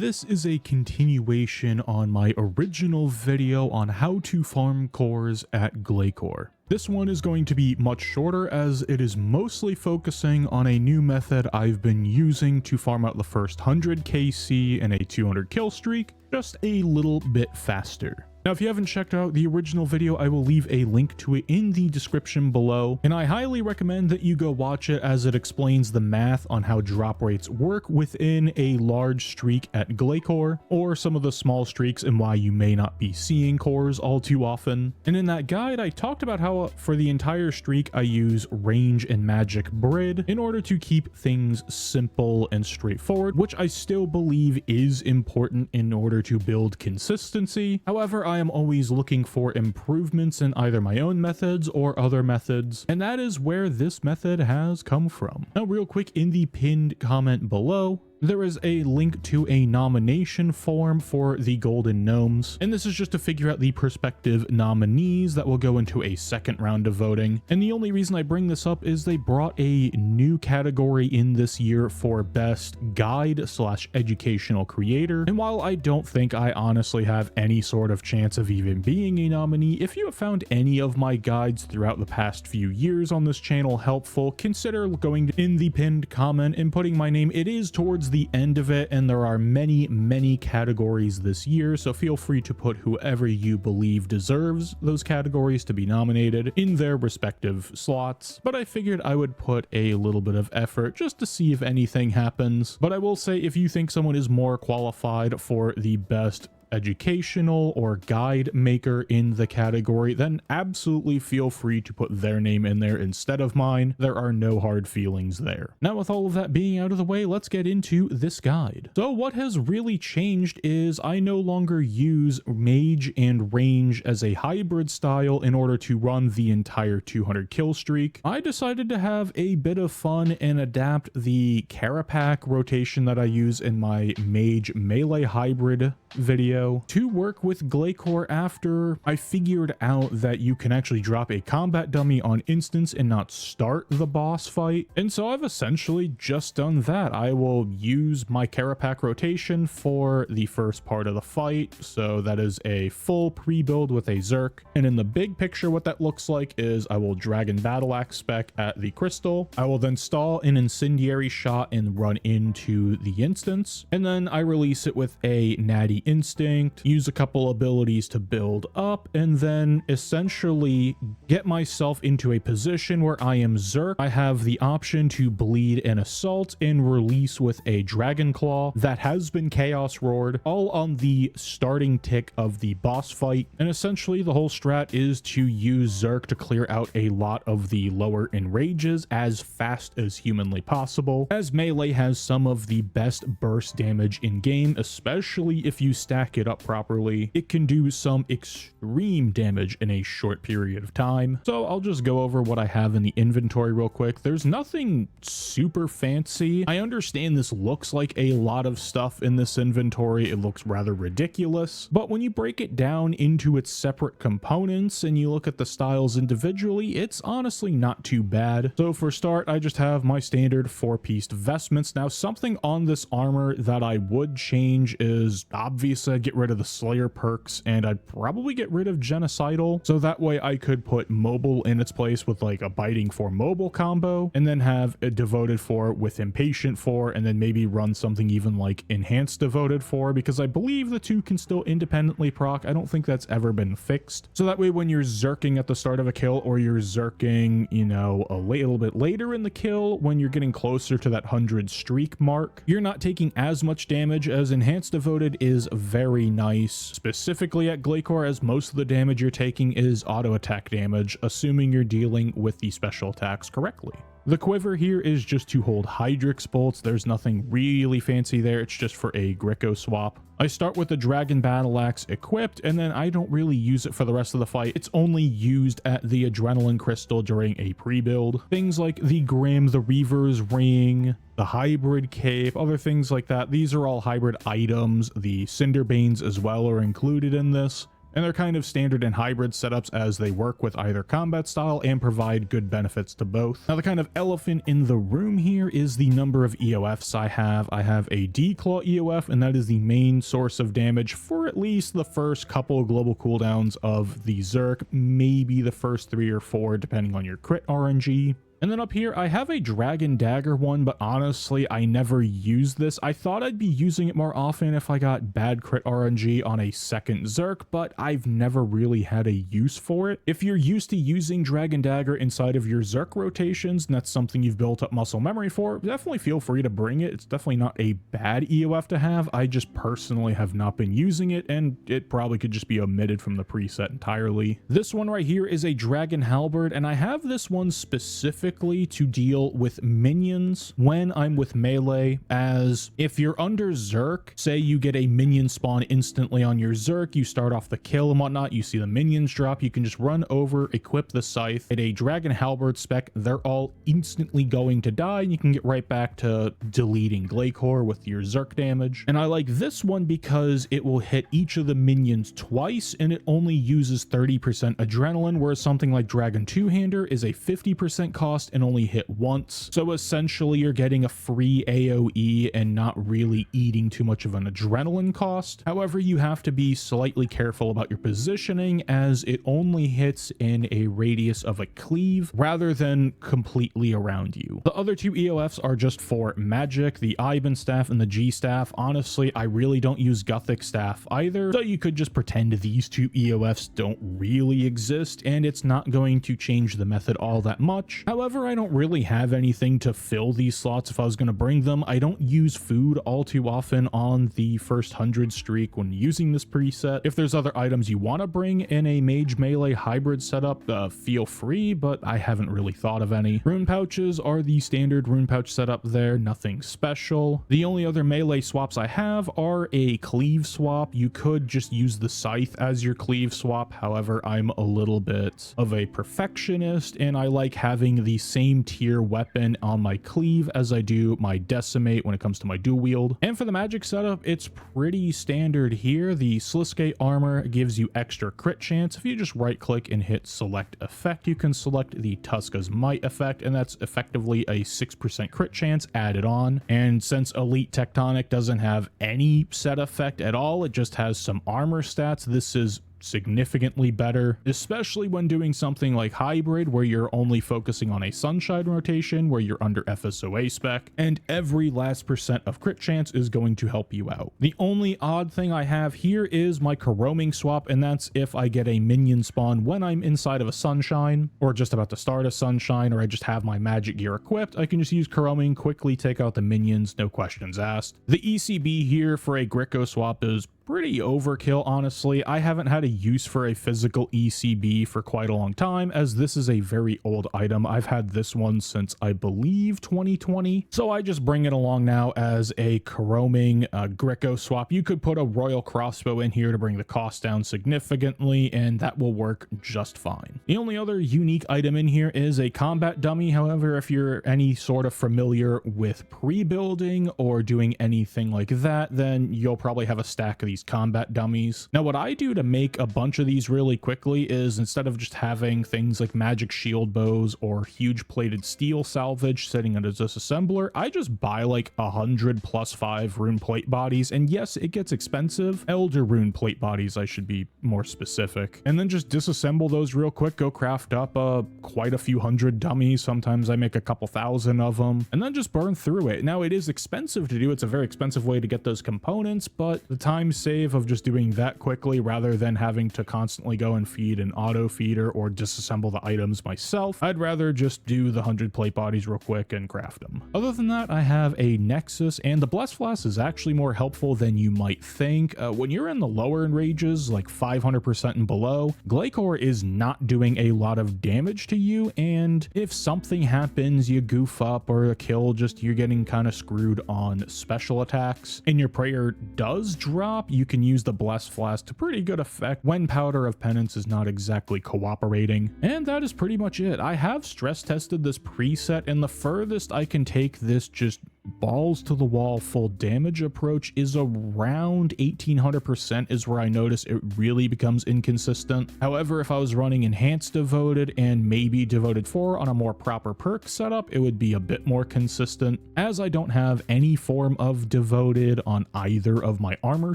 This is a continuation on my original video on how to farm cores at glacor. This one is going to be much shorter as it is mostly focusing on a new method I've been using to farm out the first 100 KC in a 200 kill streak, just a little bit faster. Now, if you haven't checked out the original video, I will leave a link to it in the description below, and I highly recommend that you go watch it as it explains the math on how drop rates work within a large streak at glacor, or some of the small streaks and why you may not be seeing cores all too often. And in that guide, I talked about how for the entire streak, I use range and magic brid in order to keep things simple and straightforward, which I still believe is important in order to build consistency. However, I am always looking for improvements in either my own methods or other methods, and that is where this method has come from. Now, real quick, in the pinned comment below, there is a link to a nomination form for the Golden Gnomes, and this is just to figure out the prospective nominees that will go into a second round of voting. And the only reason I bring this up is they brought a new category in this year for best guide / educational creator. And while I don't think I honestly have any sort of chance of even being a nominee, if you have found any of my guides throughout the past few years on this channel helpful, consider going in the pinned comment and putting my name. It is towards the end of it, and there are many categories this year, so feel free to put whoever you believe deserves those categories to be nominated in their respective slots. But I figured I would put a little bit of effort just to see if anything happens. But I will say, if you think someone is more qualified for the best educational or guide maker in the category, then absolutely feel free to put their name in there instead of mine. There are no hard feelings there. Now, with all of that being out of the way, let's get into this guide. So what has really changed is I no longer use mage and range as a hybrid style in order to run the entire 200 kill streak. I decided to have a bit of fun and adapt the carapac rotation that I use in my mage melee hybrid video to work with glacor after I figured out that you can actually drop a combat dummy on instance and not start the boss fight. And so I've essentially just done that. I will use my carapac rotation for the first part of the fight. So that is a full pre-build with a Zerk. And in the big picture, what that looks like is I will dragon battle axe spec at the crystal. I will then stall an incendiary shot and run into the instance. And then I release it with a natty instinct, use a couple abilities to build up, and then essentially get myself into a position where I am Zerk. I have the option to bleed and assault and release with a dragon claw that has been chaos roared, all on the starting tick of the boss fight. And essentially the whole strat is to use Zerk to clear out a lot of the lower enrages as fast as humanly possible, as melee has some of the best burst damage in game, especially if you stack it up properly. It can do some extreme damage in a short period of time. So I'll just go over what I have in the inventory real quick. There's nothing super fancy. I understand this looks like a lot of stuff in this inventory. It looks rather ridiculous, but when you break it down into its separate components and you look at the styles individually, it's honestly not too bad. So for start, I just have my standard 4-pieced vestments. Now, something on this armor that I would change is obviously get rid of the Slayer perks, and I'd probably get rid of Genocidal, so that way I could put Mobile in its place with like a Biting 4 Mobile combo, and then have a Devoted 4 with Impatient 4, and then maybe run something even like Enhanced Devoted 4, because I believe the two can still independently proc. I don't think that's ever been fixed. So that way when you're Zerking at the start of a kill, or you're Zerking, you know, a little bit later in the kill, when you're getting closer to that 100 streak mark, you're not taking as much damage, as Enhanced Devoted is very nice, specifically at glacor, as most of the damage you're taking is auto attack damage, assuming you're dealing with the special attacks correctly. The quiver here is just to hold Hydrix bolts. There's nothing really fancy there. It's just for a Greco swap. I start with the Dragon Battle Axe equipped, and then I don't really use it for the rest of the fight. It's only used at the Adrenaline Crystal during a pre-build. Things like the Grim, the Reaver's Ring, the Hybrid Cape, other things like that. These are all hybrid items. The Cinderbanes as well are included in this. And they're kind of standard and hybrid setups as they work with either combat style and provide good benefits to both. Now the kind of elephant in the room here is the number of EOFs I have. I have a D-Claw EOF, and that is the main source of damage for at least the first couple of global cooldowns of the Zerk, maybe the first 3 or 4 depending on your crit RNG. And then up here, I have a Dragon Dagger one, but honestly, I never used this. I thought I'd be using it more often if I got bad crit RNG on a second Zerk, but I've never really had a use for it. If you're used to using Dragon Dagger inside of your Zerk rotations, and that's something you've built up muscle memory for, definitely feel free to bring it. It's definitely not a bad EOF to have. I just personally have not been using it, and it probably could just be omitted from the preset entirely. This one right here is a Dragon Halberd, and I have this one specifically to deal with minions when I'm with melee, as if you're under Zerk, say you get a minion spawn instantly on your Zerk, you start off the kill and whatnot, you see the minions drop, you can just run over, equip the scythe, at a Dragon Halberd spec, they're all instantly going to die, and you can get right back to deleting glacor with your Zerk damage. And I like this one because it will hit each of the minions twice, and it only uses 30% adrenaline, whereas something like Dragon Two-Hander is a 50% cost and only hit once. So essentially you're getting a free AoE and not really eating too much of an adrenaline cost. However, you have to be slightly careful about your positioning, as it only hits in a radius of a cleave rather than completely around you. The other 2 EOFs are just for magic, the Iban staff and the G staff. Honestly, I really don't use Gothic staff either, so you could just pretend these 2 EOFs don't really exist, and it's not going to change the method all that much. However, I don't really have anything to fill these slots if I was going to bring them. I don't use food all too often on the first 100 streak when using this preset. If there's other items you want to bring in a mage melee hybrid setup, feel free, but I haven't really thought of any. Rune pouches are the standard rune pouch setup there, nothing special. The only other melee swaps I have are a cleave swap. You could just use the scythe as your cleave swap. However, I'm a little bit of a perfectionist, and I like having the same tier weapon on my cleave as I do my decimate when it comes to my dual wield. And for the magic setup, it's pretty standard here. The Sliske armor gives you extra crit chance. If you just right click and hit select effect, you can select the Tuska's Might effect, and that's effectively a 6% crit chance added on. And since Elite Tectonic doesn't have any set effect at all, it just has some armor stats, this is significantly better, especially when doing something like hybrid where you're only focusing on a sunshine rotation where you're under FSOA spec, and every last percent of crit chance is going to help you out. The only odd thing I have here is my Coroming swap, and that's if I get a minion spawn when I'm inside of a sunshine or just about to start a sunshine, or I just have my magic gear equipped. I can just use Coroming, quickly take out the minions, no questions asked. The ECB here for a Greco swap is pretty overkill, honestly. I haven't had a use for a physical ECB for quite a long time, as this is a very old item. I've had this one since I believe 2020, so I just bring it along now as a Coroming Greco swap. You could put a Royal Crossbow in here to bring the cost down significantly, and that will work just fine. The only other unique item in here is a combat dummy. However, if you're any sort of familiar with pre-building or doing anything like that, then you'll probably have a stack of these combat dummies. Now, what I do to make a bunch of these really quickly is, instead of just having things like magic shield bows or huge plated steel salvage sitting in a disassembler, I just buy like 100 +5 rune plate bodies, and yes, it gets expensive. Elder rune plate bodies, I should be more specific, and then just disassemble those real quick, go craft up quite a few hundred dummies. Sometimes I make a couple thousand of them, and then just burn through it. Now, it is expensive to do. It's a very expensive way to get those components, but the time save of just doing that quickly rather than having to constantly go and feed an auto feeder or disassemble the items myself, I'd rather just do the 100 plate bodies real quick and craft them. Other than that, I have a Nexus, and the Blessed Flask is actually more helpful than you might think. When you're in the lower enrages, like 500% and below, glacor is not doing a lot of damage to you, and if something happens, you goof up or a kill, just you're getting kind of screwed on special attacks, and your prayer does drop, you can use the Blessed Flask to pretty good effect when Powder of Penance is not exactly cooperating. And that is pretty much it. I have stress tested this preset, and the furthest I can take this just balls to the wall full damage approach is around 1800% is where I notice it really becomes inconsistent. However, if I was running enhanced devoted and maybe devoted 4 on a more proper perk setup, it would be a bit more consistent, as I don't have any form of devoted on either of my armor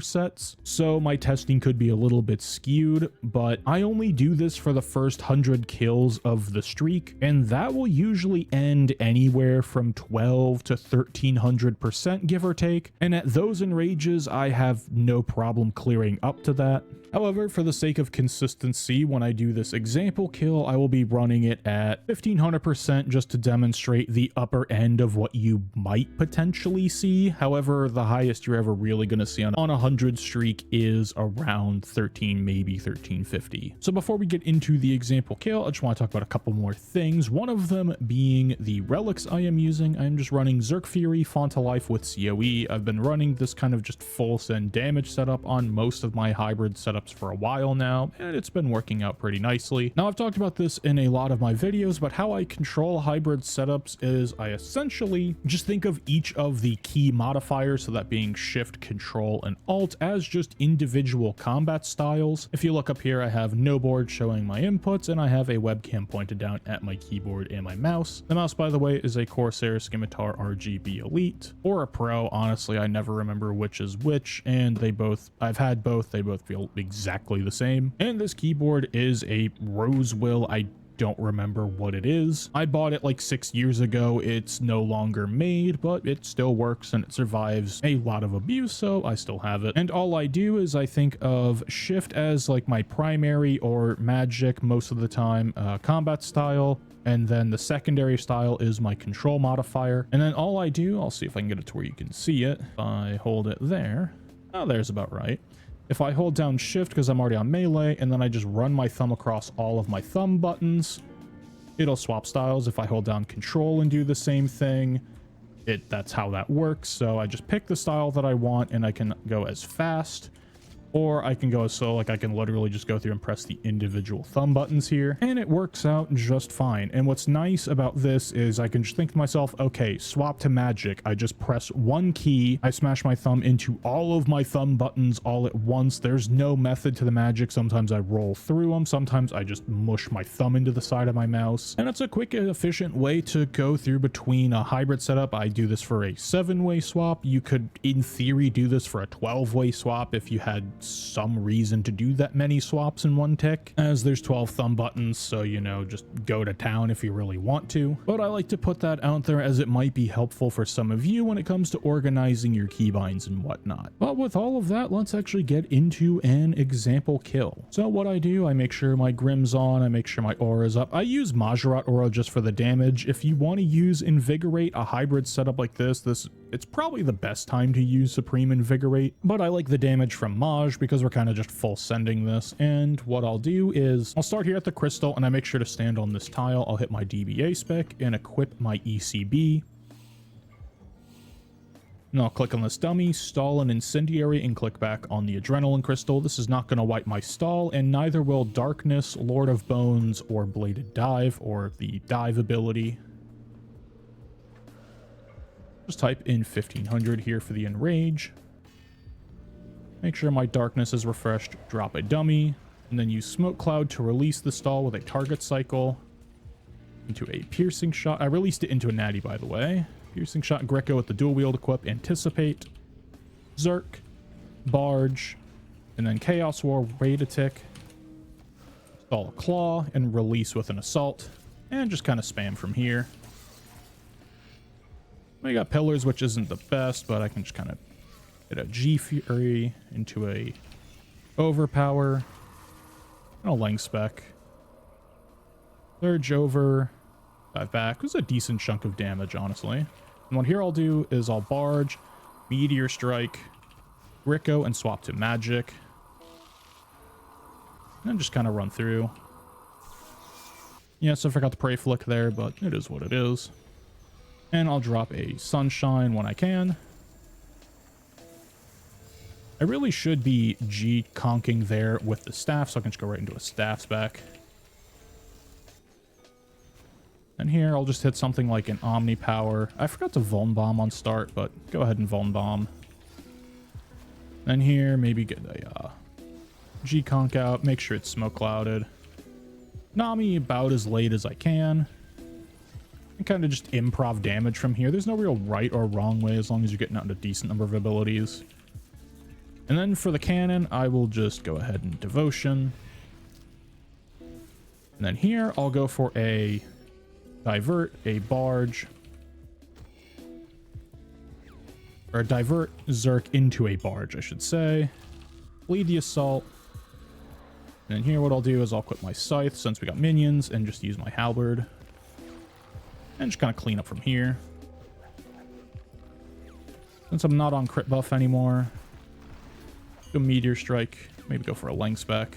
sets, so my testing could be a little bit skewed. But I only do this for the first 100 kills of the streak, and that will usually end anywhere from 12 to 1300%, give or take, and at those enrages I have no problem clearing up to that. However, for the sake of consistency, when I do this example kill, I will be running it at 1500% just to demonstrate the upper end of what you might potentially see. However, the highest you're ever really going to see on a 100 streak is around 13, maybe 1350. So before we get into the example kill, I just want to talk about a couple more things. One of them being the relics I am using. I'm just running Zerk Fury, Font to Life with COE. I've been running this kind of just full send damage setup on most of my hybrid setups for a while now, and it's been working out pretty nicely. Now, I've talked about this in a lot of my videos, but how I control hybrid setups is I essentially just think of each of the key modifiers, so that being Shift, Control, and Alt, as just individual combat styles. If you look up here, I have no board showing my inputs, and I have a webcam pointed down at my keyboard and my mouse. The mouse, by the way, is a Corsair Scimitar RGB Elite, or a Pro. Honestly, I never remember which is which, and I've had both, they both feel exactly the same. And this keyboard is a Rosewill. I don't remember what it is. I bought it like 6 years ago. It's no longer made, but it still works and it survives a lot of abuse, so I still have it. And all I do is I think of Shift as like my primary, or magic most of the time, combat style, and then the secondary style is my control modifier. And then all I do, I'll see if I can get it to where you can see it. If I hold it there, oh, there's about right. If I hold down Shift, because I'm already on melee, and then I just run my thumb across all of my thumb buttons, it'll swap styles. If I hold down Control and do the same thing, that's how that works. So I just pick the style that I want, and I can go as fast, or I can go as slow. Like I can literally just go through and press the individual thumb buttons here, and it works out just fine. And what's nice about this is I can just think to myself, okay, swap to magic. I just press one key, I smash my thumb into all of my thumb buttons all at once. There's no method to the magic. Sometimes I roll through them, sometimes I just mush my thumb into the side of my mouse, and it's a quick and efficient way to go through between a hybrid setup. I do this for a 7-way swap. You could in theory do this for a 12-way swap if you had some reason to do that many swaps in one tick, as there's 12 thumb buttons, so you know, just go to town if you really want to. But I like to put that out there as it might be helpful for some of you when it comes to organizing your keybinds and whatnot. But with all of that, let's actually get into an example kill. So what I do, I make sure my Grim's on, I make sure my aura's up. I use Majorat Aura just for the damage. If you want to use Invigorate, a hybrid setup like this, it's probably the best time to use Supreme Invigorate, but I like the damage from Mage because we're kind of just full sending this. And what I'll do is I'll start here at the crystal, and I make sure to stand on this tile. I'll hit my DBA spec and equip my ECB. And I'll click on this dummy, stall an incendiary, and click back on the adrenaline crystal. This is not going to wipe my stall, and neither will Darkness, Lord of Bones, or Bladed Dive, or the dive ability. Just type in 1500 here for the enrage. Make sure my darkness is refreshed, drop a dummy, and then use Smoke Cloud to release the stall with a target cycle into a piercing shot. I released it into a natty, by the way. Piercing shot, Greco with the dual wield equip, Anticipate, Zerk, Barge, and then Chaos War, Raid a tick, stall a claw, and release with an assault, and just kind of spam from here. We got pillars, which isn't the best, but I can just kind of hit a G Fury into a overpower and a length spec. Surge over, dive back. It was a decent chunk of damage, honestly. And what here I'll do is I'll barge, meteor strike, Rico, and swap to magic. And then just kind of run through. Yes, I forgot the prey flick there, but it is what it is. And I'll drop a sunshine when I can. I really should be G-conking there with the staff, so I can just go right into a staff spec. And here I'll just hit something like an Omni Power. I forgot to Vuln Bomb on start, but go ahead and Vuln Bomb. Then here, maybe get a G-Conk out. Make sure it's smoke clouded. Nami about as late as I can. And kind of just improv damage from here. There's no real right or wrong way as long as you're getting out a decent number of abilities. And then for the cannon, I will just go ahead and Devotion. And then here, I'll go for a Divert, a Barge. Or Divert Zerk into a Barge, I should say. Bleed the Assault. And then here, what I'll do is I'll equip my Scythe since we got minions and just use my Halberd. And just kind of clean up from here. Since I'm not on crit buff anymore, go Meteor Strike, maybe go for a Length Spec.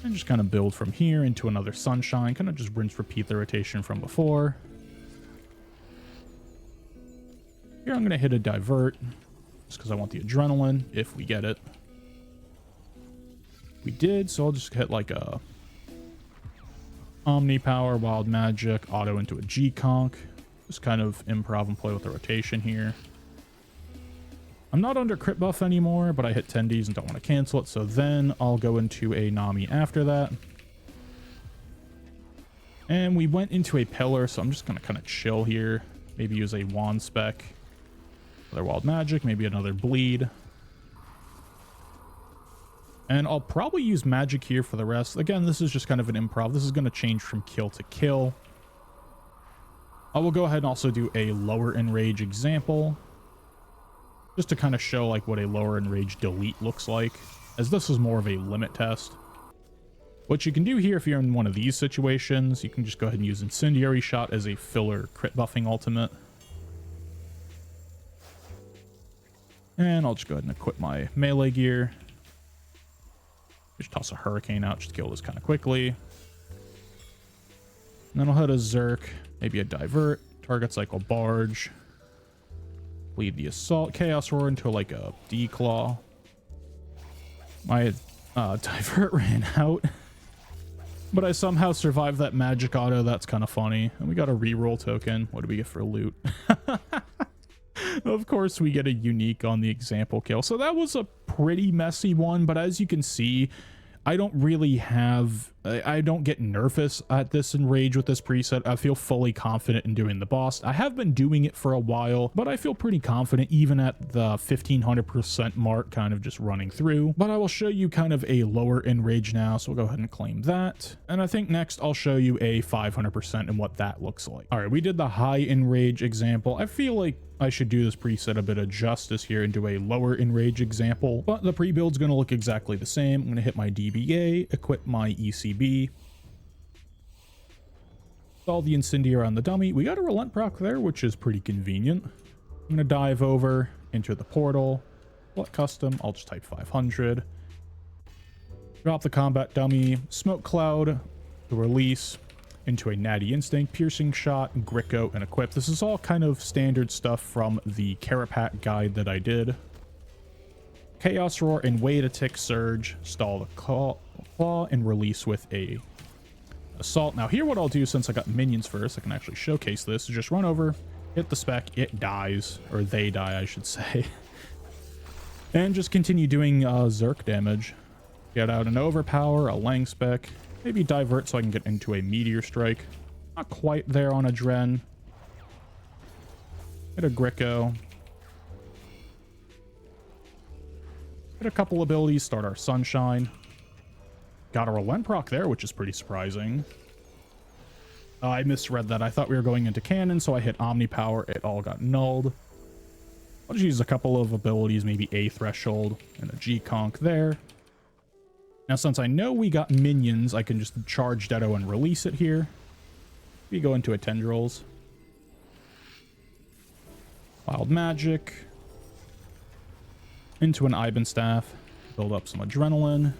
And just kind of build from here into another Sunshine, kind of just rinse repeat the rotation from before. Here I'm going to hit a Divert, just because I want the Adrenaline, if we get it. We did, so I'll just hit like a Omni Power, Wild Magic, auto into a G-Conk. Just kind of improv and play with the rotation here. I'm not under crit buff anymore, but I hit 10Ds and don't want to cancel it, so then I'll go into a Nami after that. And we went into a Pillar, so I'm just going to kind of chill here. Maybe use a Wand Spec. Another Wild Magic, maybe another Bleed. And I'll probably use Magic here for the rest. Again, this is just kind of an improv. This is going to change from kill to kill. I will go ahead and also do a lower enrage example, just to kind of show like what a lower enrage delete looks like, as this is more of a limit test. What you can do here, if you're in one of these situations, you can just go ahead and use Incendiary Shot as a filler crit buffing ultimate. And I'll just go ahead and equip my melee gear. Just toss a Hurricane out just to kill this kind of quickly. And then I'll hit a Zerk, maybe a Divert, target cycle Barge. Lead the Assault, Chaos Roar into like a Declaw. My Divert ran out, but I somehow survived that magic auto. That's kind of funny. And we got a reroll token. What do we get for loot? Of course, we get a unique on the example kill. So that was a pretty messy one, but as you can see, I don't really have... I don't get nervous at this enrage with this preset. I feel fully confident in doing the boss. I have been doing it for a while, but I feel pretty confident even at the 1500% mark, kind of just running through. But I will show you kind of a lower enrage now, so we'll go ahead and claim that. And I think next I'll show you a 500% and what that looks like. All right, we did the high enrage example. I feel like I should do this preset a bit of justice here and do a lower enrage example, but the pre-build's going to look exactly the same. I'm going to hit my DBA, equip my ECB, install the Incendiary on the dummy. We got a Relent proc there, which is pretty convenient. I'm going to dive over, enter the portal, select custom, I'll just type 500. Drop the combat dummy, Smoke Cloud, the release, into a Natty Instinct, Piercing Shot, Gricko, and Equip. This is all kind of standard stuff from the Carapat guide that I did. Chaos Roar and wait a tick Surge, stall the claw, and release with a Assault. Now here what I'll do, since I got minions first, I can actually showcase this, is just run over, hit the spec, it dies, or they die I should say, and just continue doing Zerk damage. Get out an Overpower, a Lang spec, maybe Divert so I can get into a Meteor Strike. Not quite there on a Dren. Hit a Gricko. Hit a couple abilities, start our Sunshine. Got a Relent proc there, which is pretty surprising. I misread that. I thought we were going into cannon, so I hit Omni Power. It all got nulled. I'll just use a couple of abilities, maybe a Threshold and a G-Conk there. Now, since I know we got minions, I can just charge Detto and release it here. We go into a Tendrils. Wild Magic. Into an Iban Staff. Build up some Adrenaline.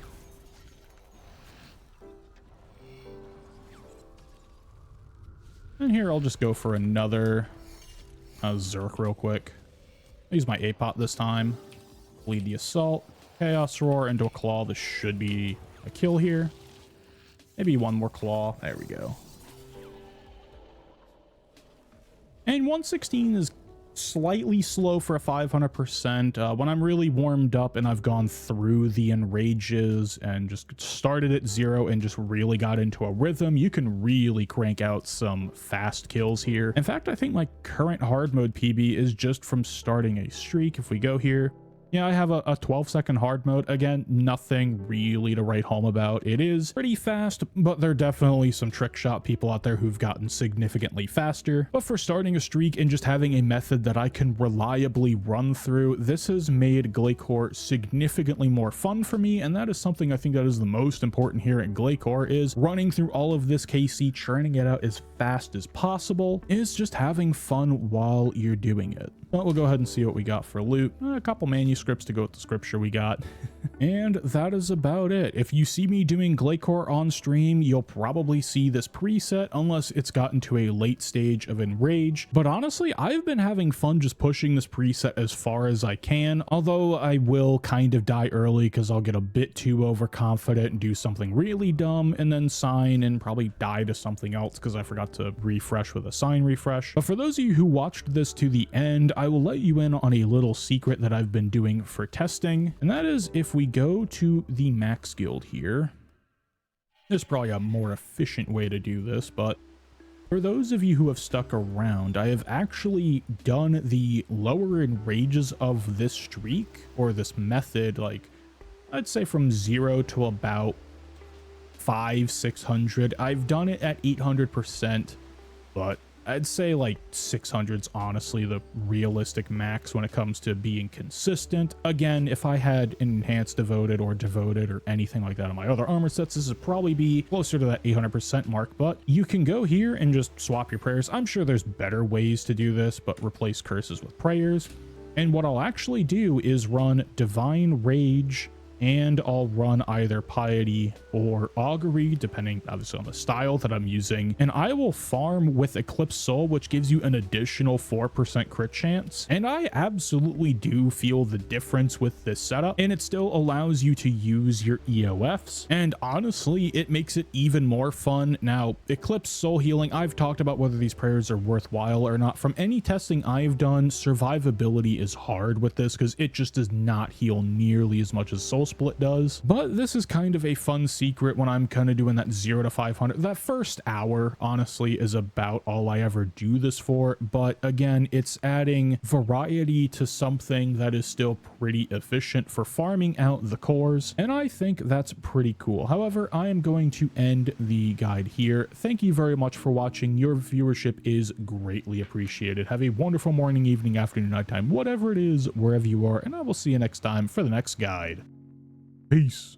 And here I'll just go for another Zerk real quick. I'll use my Apot this time. Lead the Assault. Chaos Roar into a Claw. This should be a kill here. Maybe one more claw. There we go. And 116 is slightly slow for a 500%. When I'm really warmed up and I've gone through the enrages and just started at 0 and just really got into a rhythm, you can really crank out some fast kills here. In fact, I think my current hard mode PB is just from starting a streak. If we go here, yeah, I have a 12-second hard mode. Again, nothing really to write home about. It is pretty fast, but there are definitely some trick shot people out there who've gotten significantly faster. But for starting a streak and just having a method that I can reliably run through, this has made glacor significantly more fun for me, and that is something I think that is the most important here at glacor, is running through all of this KC, churning it out as fast as possible, is just having fun while you're doing it. Well, we'll go ahead and see what we got for loot. A couple manuscripts to go with the scripture we got. And that is about it. If you see me doing glacor on stream, you'll probably see this preset unless it's gotten to a late stage of enrage. But honestly, I've been having fun just pushing this preset as far as I can, although I will kind of die early because I'll get a bit too overconfident and do something really dumb and then sign and probably die to something else because I forgot to refresh with a sign refresh. But for those of you who watched this to the end, I will let you in on a little secret that I've been doing for testing, and that is if we go to the max guild here, there's probably a more efficient way to do this, but for those of you who have stuck around, I have actually done the lower enrages of this streak, or this method, like I'd say from 0 to about 500-600. I've done it at 800%, but I'd say like 600's honestly the realistic max when it comes to being consistent. Again, if I had enhanced devoted or anything like that on my other armor sets, this would probably be closer to that 800% mark, but you can go here and just swap your prayers. I'm sure there's better ways to do this, but replace curses with prayers. And what I'll actually do is run Divine Rage, and I'll run either Piety or Augury, depending obviously on the style that I'm using, and I will farm with Eclipse Soul, which gives you an additional 4% crit chance. And I absolutely do feel the difference with this setup, and it still allows you to use your EOFs, and honestly it makes it even more fun. Now, Eclipse Soul healing, I've talked about whether these prayers are worthwhile or not. From any testing I've done, survivability is hard with this because it just does not heal nearly as much as Soul Split does. But this is kind of a fun secret when I'm kind of doing that 0 to 500. That first hour honestly is about all I ever do this for, but again, it's adding variety to something that is still pretty efficient for farming out the cores, and I think that's pretty cool. However, I am going to end the guide here. Thank you very much for watching. Your viewership is greatly appreciated. Have a wonderful morning, evening, afternoon, nighttime, whatever it is, wherever you are, and I will see you next time for the next guide. Peace.